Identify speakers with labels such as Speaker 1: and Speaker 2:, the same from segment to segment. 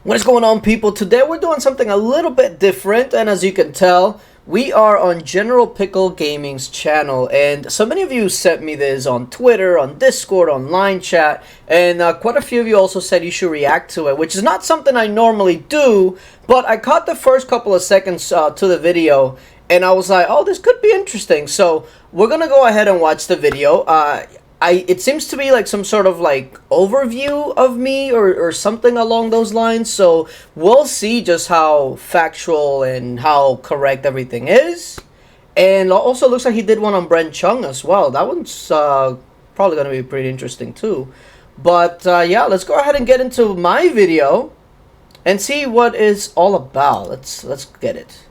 Speaker 1: What is going on, people? Today we're doing something a little bit different, and as you can tell, we are on General Pickle Gaming's channel, and so many of you sent me this on Twitter, on Discord, on Line Chat, and quite a few of you also said you should react to it, which is not something I normally do, but I caught the first couple of seconds to the video, and I was like, oh, this could be interesting, so we're gonna go ahead and watch the video. It seems to be like some sort of like overview of me or something along those lines. So we'll see just how factual and how correct everything is. And also looks like he did one on Brent Chung as well. That one's probably going to be pretty interesting too. But yeah, let's go ahead and get into my video and see what it's all about. Let's get it.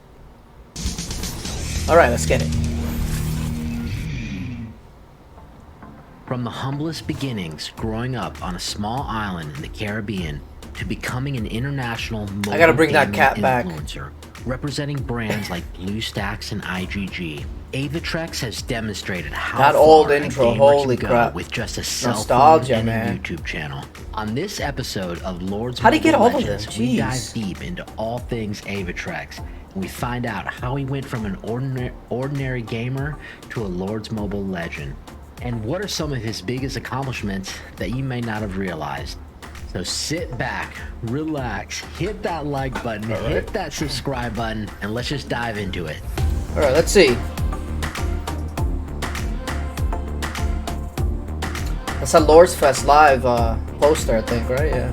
Speaker 1: All right, let's get it.
Speaker 2: From the humblest beginnings, growing up on a small island in the Caribbean, to becoming an international mobile
Speaker 1: I gotta bring that cat
Speaker 2: influencer, representing brands like BlueStacks and IGG, Aevatrex has demonstrated how
Speaker 1: that
Speaker 2: far
Speaker 1: old
Speaker 2: a
Speaker 1: intro,
Speaker 2: gamer
Speaker 1: holy
Speaker 2: can
Speaker 1: crap,
Speaker 2: go with just a cell
Speaker 1: nostalgia,
Speaker 2: phone and
Speaker 1: man.
Speaker 2: a YouTube channel. On this episode of Lord's
Speaker 1: How do you get
Speaker 2: Mobile
Speaker 1: all of
Speaker 2: Legends,
Speaker 1: them?
Speaker 2: we
Speaker 1: Jeez.
Speaker 2: dive deep into all things Aevatrex. We find out how he went from an ordinary gamer to a Lord's Mobile legend. And what are some of his biggest accomplishments that you may not have realized? So sit back, relax, hit that like button, hit that subscribe button, and let's just dive into it.
Speaker 1: Alright, let's see. That's a Lords Fest Live poster, I think, right? Yeah.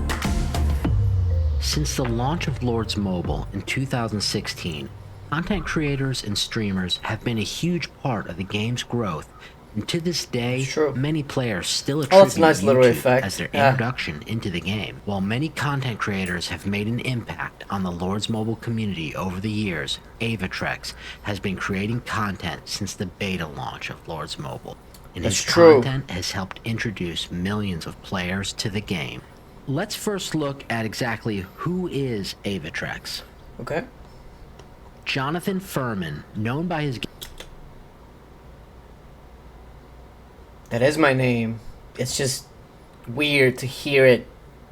Speaker 2: Since the launch of Lords Mobile in 2016, content creators and streamers have been a huge part of the game's growth. And to this day, many players still attribute
Speaker 1: nice little
Speaker 2: YouTube
Speaker 1: effect.
Speaker 2: as their introduction into the game. While many content creators have made an impact on the Lords Mobile community over the years, Aevatrex has been creating content since the beta launch of Lords Mobile. And his content has helped introduce millions of players to the game. Let's first look at exactly who is Aevatrex.
Speaker 1: Okay.
Speaker 2: Jonathan Furman, known by his...
Speaker 1: That is my name. It's just weird to hear it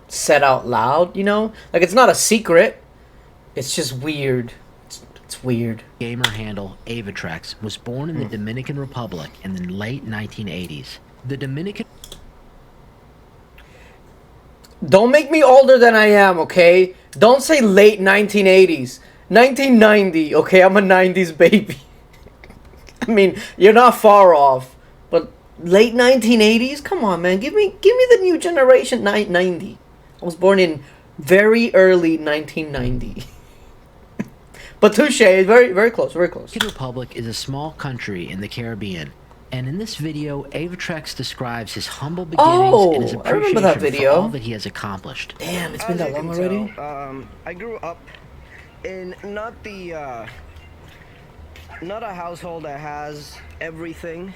Speaker 1: said out loud, you know? Like, it's not a secret. It's just weird. It's weird.
Speaker 2: Gamer handle Aevatrex was born in the Dominican Republic in the late 1980s. The Dominican...
Speaker 1: Don't make me older than I am, okay? Don't say late 1980s. 1990, okay? I'm a 90s baby. I mean, you're not far off, but late 1980s? Come on, man. Give me the new generation 90. I was born in very early 1990. But touche, very, very close, very close.
Speaker 2: The Dominican Republic is a small country in the Caribbean. And in this video, Aevatrex describes his humble beginnings and his appreciation for all that he has accomplished.
Speaker 1: Damn, it's been that long already?
Speaker 3: I grew up in not a household that has everything.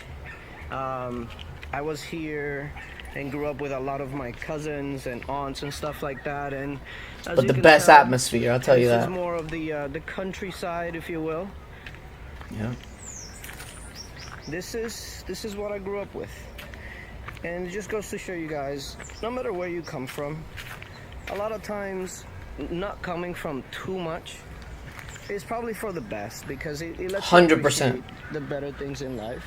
Speaker 3: I was here and grew up with a lot of my cousins and aunts and stuff like that. And
Speaker 1: but the best atmosphere, I'll tell you that.
Speaker 3: This is more of the countryside, if you will.
Speaker 1: Yeah.
Speaker 3: This is what I grew up with, and it just goes to show you guys, no matter where you come from, a lot of times not coming from too much is probably for the best, because it lets you
Speaker 1: 100%
Speaker 3: appreciate the better things in life.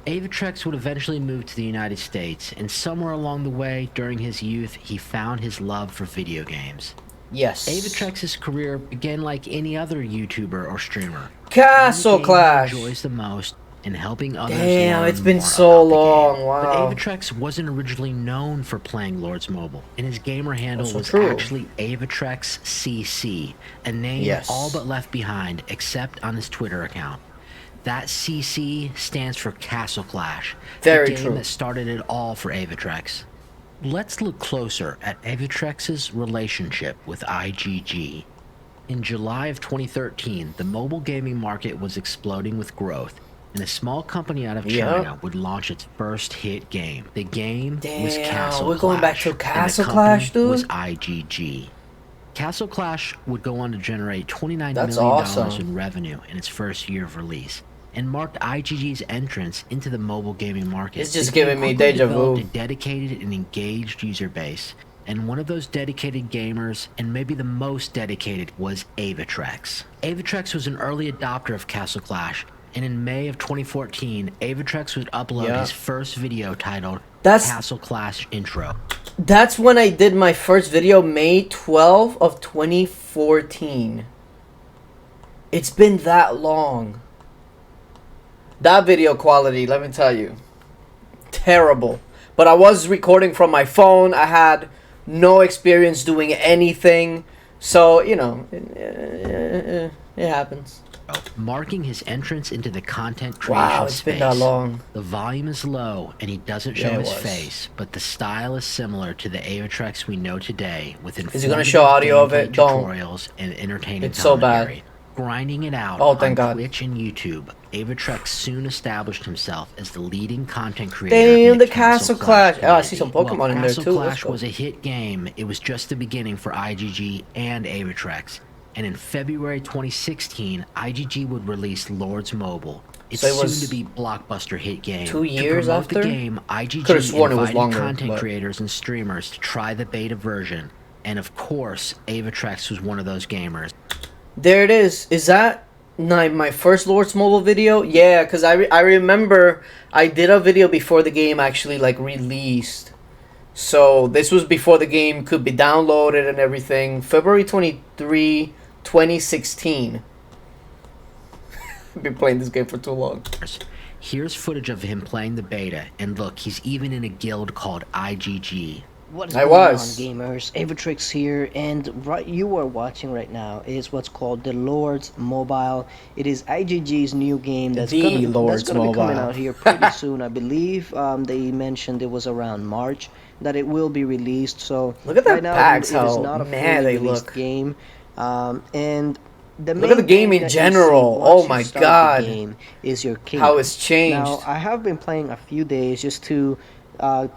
Speaker 2: Aevatrex would eventually move to the United States, and somewhere along the way during his youth, he found his love for video games.
Speaker 1: Yes.
Speaker 2: Aevatrex's career began like any other YouTuber or streamer.
Speaker 1: Castle Clash
Speaker 2: enjoys the most in helping others.
Speaker 1: Damn,
Speaker 2: learn
Speaker 1: it's been
Speaker 2: more
Speaker 1: so
Speaker 2: about the
Speaker 1: long.
Speaker 2: game.
Speaker 1: Wow.
Speaker 2: But Aevatrex wasn't originally known for playing Lords Mobile, and his gamer handle
Speaker 1: Also
Speaker 2: was
Speaker 1: true.
Speaker 2: actually Aevatrex CC, a name all but left behind except on his Twitter account. That CC stands for Castle Clash, the game that started it all for Aevatrex. Let's look closer at Aevatrex's relationship with IGG. In July of 2013, the mobile gaming market was exploding with growth, and a small company out of China would launch its first hit game. The game was Castle Clash.
Speaker 1: We're going back to Castle
Speaker 2: and the
Speaker 1: Clash, dude?
Speaker 2: was IGG. Castle Clash would go on to generate $29
Speaker 1: That's
Speaker 2: million
Speaker 1: awesome.
Speaker 2: in revenue in its first year of release, and marked IGG's entrance into the mobile gaming market.
Speaker 1: It's just giving me deja vu.
Speaker 2: A dedicated and engaged user base, And one of those dedicated gamers, and maybe the most dedicated, was Aevatrex. Aevatrex was an early adopter of Castle Clash, and in May of 2014, Aevatrex would upload his first video titled Castle Clash Intro.
Speaker 1: That's when I did my first video, May 12 of 2014. It's been that long. That video quality, let me tell you, terrible. But I was recording from my phone. I had no experience doing anything. So, you know, it happens.
Speaker 2: Marking his entrance into the content creation space.
Speaker 1: Wow, it's been that long.
Speaker 2: The volume is low and he doesn't show his face, but the style is similar to the Aevatrex we know today, with
Speaker 1: is he gonna show audio of it?
Speaker 2: Tutorials and entertaining
Speaker 1: it's commentary.
Speaker 2: So bad. Grinding it out
Speaker 1: thank
Speaker 2: on
Speaker 1: God.
Speaker 2: Twitch and YouTube, Aevatrex soon established himself as the leading content creator.
Speaker 1: Damn, the Castle Clash. Oh, I see some Pokemon in there too.
Speaker 2: Castle Clash was a hit game. It was just the beginning for IGG and Aevatrex. And in February 2016, IGG would release Lords Mobile. It's soon to be blockbuster hit game.
Speaker 1: 2 years
Speaker 2: to
Speaker 1: after
Speaker 2: the game, IGG invited content creators and streamers to try the beta version. And of course, Aevatrex was one of those gamers.
Speaker 1: There it is. Is that my first Lords Mobile video? Yeah, because I remember I did a video before the game actually like released. So this was before the game could be downloaded and everything. February 23, 2016. I've been playing this game for too long.
Speaker 2: Here's footage of him playing the beta, and look, he's even in a guild called IGG.
Speaker 3: What is going on, gamers? Aevatrex here, and what you are watching right now is what's called the Lords Mobile. It is IGG's new game that's gonna be coming out here pretty soon. I believe they mentioned it was around March that it will be released. So
Speaker 1: look at that packs,
Speaker 3: it is not a fully released game, and
Speaker 1: look at the game in general. Oh my God!
Speaker 3: The game is your kingdom.
Speaker 1: How it's changed.
Speaker 3: Now I have been playing a few days just to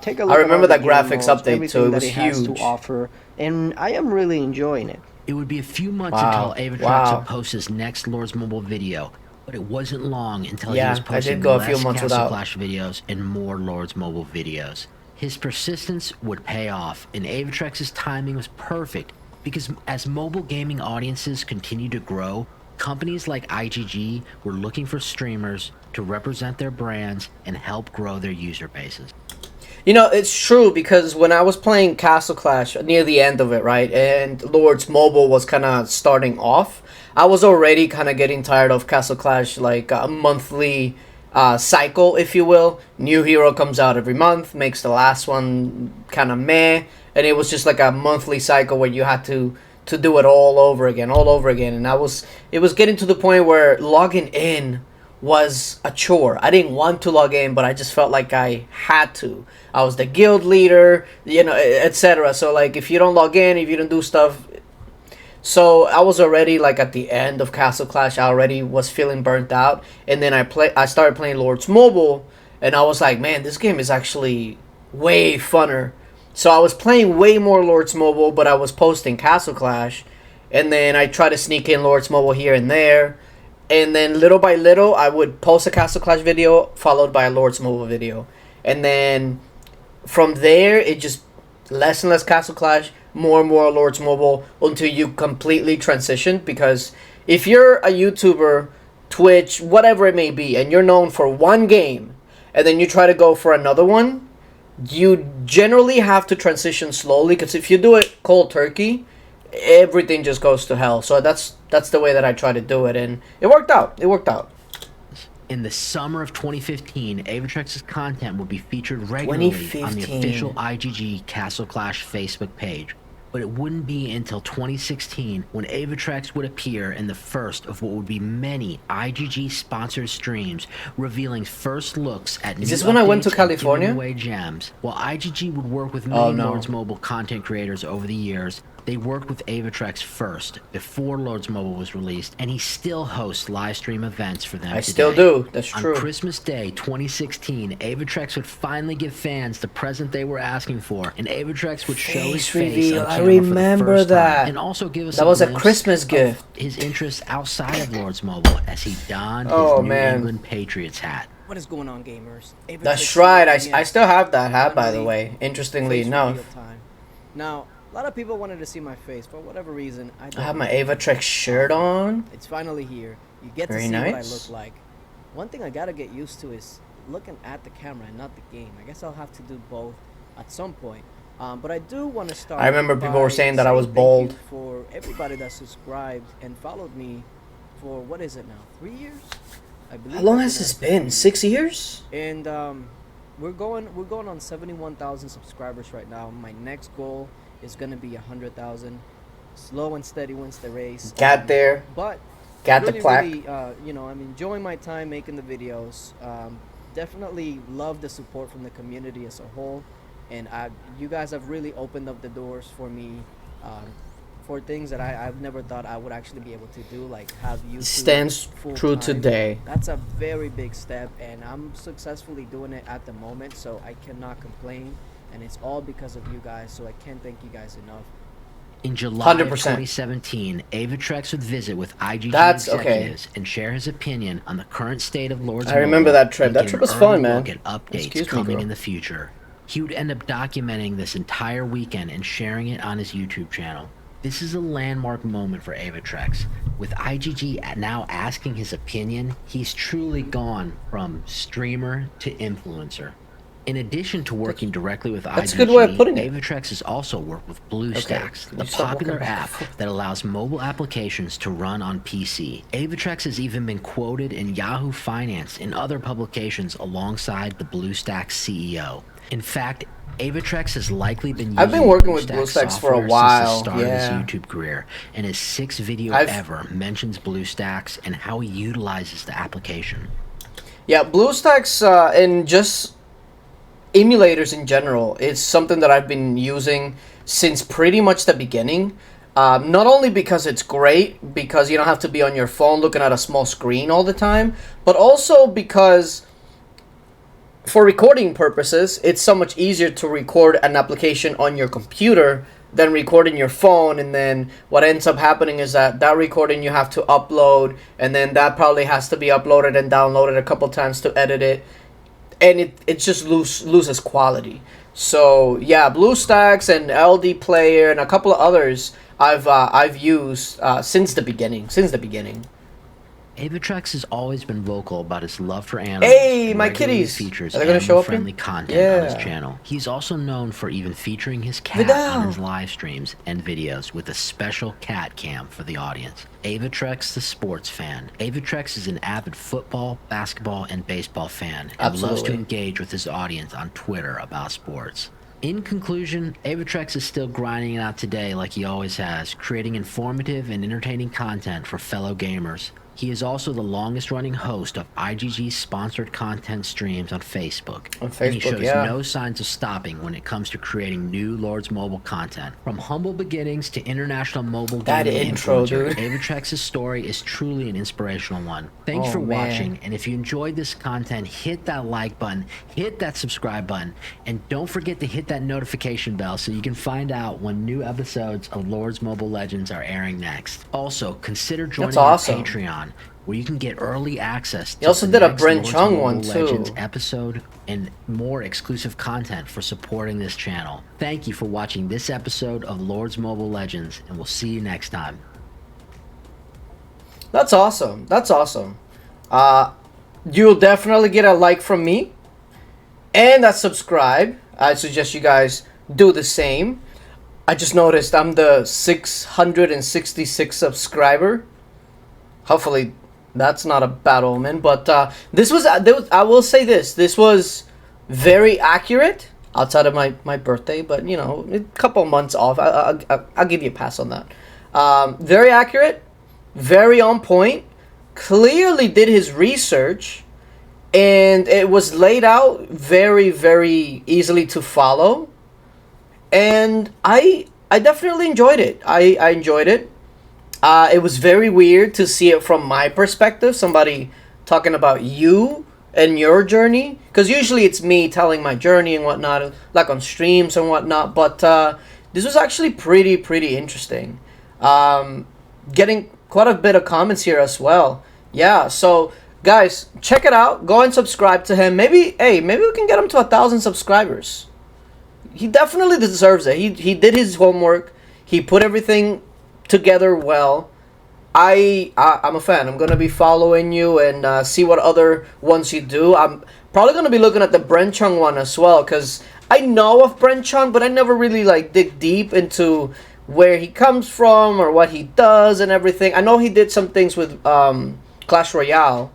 Speaker 3: take a look.
Speaker 1: I remember that graphics
Speaker 3: modes,
Speaker 1: update, so it was
Speaker 3: has
Speaker 1: huge.
Speaker 3: To offer, and I am really enjoying it.
Speaker 2: It would be a few months until Aevatrex would post his next Lords Mobile video, but it wasn't long until he was posting less Castle Clash videos and more Lords Mobile videos. His persistence would pay off, and Aevatrex's timing was perfect, because as mobile gaming audiences continue to grow, companies like IGG were looking for streamers to represent their brands and help grow their user bases.
Speaker 1: You know, it's true, because when I was playing Castle Clash near the end of it, right, and Lords Mobile was kind of starting off, I was already kind of getting tired of Castle Clash, like a monthly cycle, if you will. New hero comes out every month, makes the last one kind of meh, and it was just like a monthly cycle where you had to do it all over again, and it was getting to the point where logging in was a chore. I didn't want to log in, but I just felt like I had to. I was the guild leader, you know, etc. So like, if you don't log in, if you don't do stuff, so I was already like at the end of Castle Clash. I already was feeling burnt out, and then I started playing Lords Mobile, and I was like, man, this game is actually way funner. So I was playing way more Lords Mobile, but I was posting Castle Clash, and then I tried to sneak in Lords Mobile here and there. And then little by little, I would post a Castle Clash video followed by a Lords Mobile video. And then from there, it just less and less Castle Clash, more and more Lords Mobile, until you completely transition. Because if you're a YouTuber, Twitch, whatever it may be, and you're known for one game, and then you try to go for another one, you generally have to transition slowly. Because if you do it cold turkey, everything just goes to hell. So that's the way that I try to do it, and it worked out.
Speaker 2: In the summer of 2015, Aevatrex's content would be featured regularly on the official IGG Castle Clash Facebook page. But it wouldn't be until 2016 when Aevatrex would appear in the first of what would be many IGG-sponsored streams, revealing first looks at
Speaker 1: Is this when I went to California?
Speaker 2: Away gems. While IGG would work with many Lords Mobile content creators over the years, they worked with Aevatrex first, before Lords Mobile was released, and he still hosts live stream events for them today.
Speaker 1: Still do, that's true.
Speaker 2: On Christmas Day 2016, Aevatrex would finally give fans the present they were asking for, and Aevatrex would show his face on camera
Speaker 1: I remember
Speaker 2: for the first
Speaker 1: that.
Speaker 2: time, and also give us
Speaker 1: that was a Christmas gift.
Speaker 2: His interests outside of Lords Mobile as he donned his New England Patriots hat.
Speaker 4: What is going on, gamers?
Speaker 1: That's right, I still have that hat, by the way, interestingly enough.
Speaker 3: Now, a lot of people wanted to see my face for whatever reason.
Speaker 1: I have my Aevatrex shirt on.
Speaker 3: It's finally here. You get to see what I look like. One thing I gotta get used to is looking at the camera and not the game. I guess I'll have to do both at some point. But I do want to start.
Speaker 1: I remember people were saying that I was bold.
Speaker 3: For everybody that subscribed and followed me for, what is it now, 3 years? I believe.
Speaker 1: How long has this been? 6 years?
Speaker 3: And we're going on 71,000 subscribers right now. My next goal is gonna be 100,000. Slow and steady wins the race.
Speaker 1: Got there.
Speaker 3: But
Speaker 1: got
Speaker 3: really,
Speaker 1: the plaque.
Speaker 3: really, you know, I'm enjoying my time making the videos. Definitely love the support from the community as a whole, and you guys have really opened up the doors for me for things that I've never thought I would actually be able to do, like have YouTube
Speaker 1: stands true today.
Speaker 3: That's a very big step, and I'm successfully doing it at the moment, so I cannot complain, and it's all because of you guys, so I can't thank you guys enough.
Speaker 2: In July
Speaker 1: 100%.
Speaker 2: of 2017, Aevatrex would visit with IGG executives and share his opinion on the current state of Lords
Speaker 1: I remember that trip. That trip was fun, man.
Speaker 2: Look at updates coming in the future. He would end up documenting this entire weekend and sharing it on his YouTube channel. This is a landmark moment for Aevatrex. With IGG now asking his opinion, he's truly gone from streamer to influencer. In addition to working directly with IGG,
Speaker 1: that's a good way of putting it.
Speaker 2: Aevatrex has also worked with BlueStacks, the popular app that allows mobile applications to run on PC. Aevatrex has even been quoted in Yahoo Finance and other publications alongside the BlueStacks CEO. In fact, Aevatrex has likely been using
Speaker 1: I've been working with BlueStacks for a while.
Speaker 2: Since the start of his YouTube career, and his 6th video ever mentions BlueStacks and how he utilizes the application.
Speaker 1: Yeah, BlueStacks and just emulators in general is something that I've been using since pretty much the beginning. Not only because it's great, because you don't have to be on your phone looking at a small screen all the time, but also because for recording purposes, it's so much easier to record an application on your computer than recording your phone, and then what ends up happening is that recording you have to upload, and then that probably has to be uploaded and downloaded a couple times to edit it, and it just loses quality. So yeah, BlueStacks and LD Player and a couple of others I've used since the beginning.
Speaker 2: Aevatrex has always been vocal about his love for animals.
Speaker 1: Hey, my kitties!
Speaker 2: Features
Speaker 1: Are they gonna show up?
Speaker 2: Friendly content on his channel. He's also known for even featuring his cat on his live streams and videos with a special cat cam for the audience. Aevatrex, the sports fan. Aevatrex is an avid football, basketball, and baseball fan and loves to engage with his audience on Twitter about sports. In conclusion, Aevatrex is still grinding it out today like he always has, creating informative and entertaining content for fellow gamers. He is also the longest-running host of IGG's sponsored content streams on Facebook. And he shows no signs of stopping when it comes to creating new Lords Mobile content. From humble beginnings to international mobile gaming influencer, Aevatrex's story is truly an inspirational one. Thanks for watching, and if you enjoyed this content, hit that like button, hit that subscribe button, and don't forget to hit that notification bell so you can find out when new episodes of Lords Mobile Legends are airing next. Also, consider joining our Patreon, where you can get early access to
Speaker 1: he also did a Brent Chung one too.
Speaker 2: Legends episode and more exclusive content for supporting this channel. Thank you for watching this episode of Lords Mobile Legends, and we'll see you next time.
Speaker 1: That's awesome. That's awesome. You'll definitely get a like from me and a subscribe. I suggest you guys do the same. I just noticed I'm the 666 subscriber. Hopefully that's not a bad omen, but this was I will say this was very accurate outside of my birthday, but you know, a couple months off. I'll give you a pass on that. Very accurate, very on point, clearly did his research, and it was laid out very, very easily to follow, and I definitely enjoyed it. I enjoyed it. It was very weird to see it from my perspective, somebody talking about you and your journey, because usually it's me telling my journey and whatnot, like on streams and whatnot, but this was actually pretty interesting. Getting quite a bit of comments here as well. Yeah, so guys, check it out. Go and subscribe to him. Maybe we can get him to 1,000 subscribers. he definitely deserves it. He did his homework. He put everything together well. I'm a fan. I'm gonna be following you and see what other ones you do. I'm probably gonna be looking at the Brenchung one as well, because I know of Brenchung, but I never really like dig deep into where he comes from or what he does and everything. I know he did some things with Clash Royale,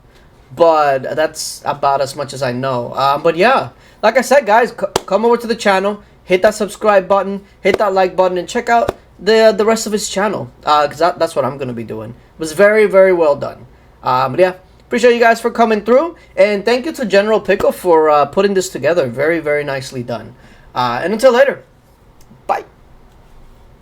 Speaker 1: but that's about as much as I know. But yeah, like I said, guys, come over to the channel, hit that subscribe button, hit that like button, and check out the rest of his channel, because that's what I'm gonna be doing. It was very, very well done. But yeah, appreciate you guys for coming through, and thank you to General Pickle for putting this together. Very, very nicely done. And until later.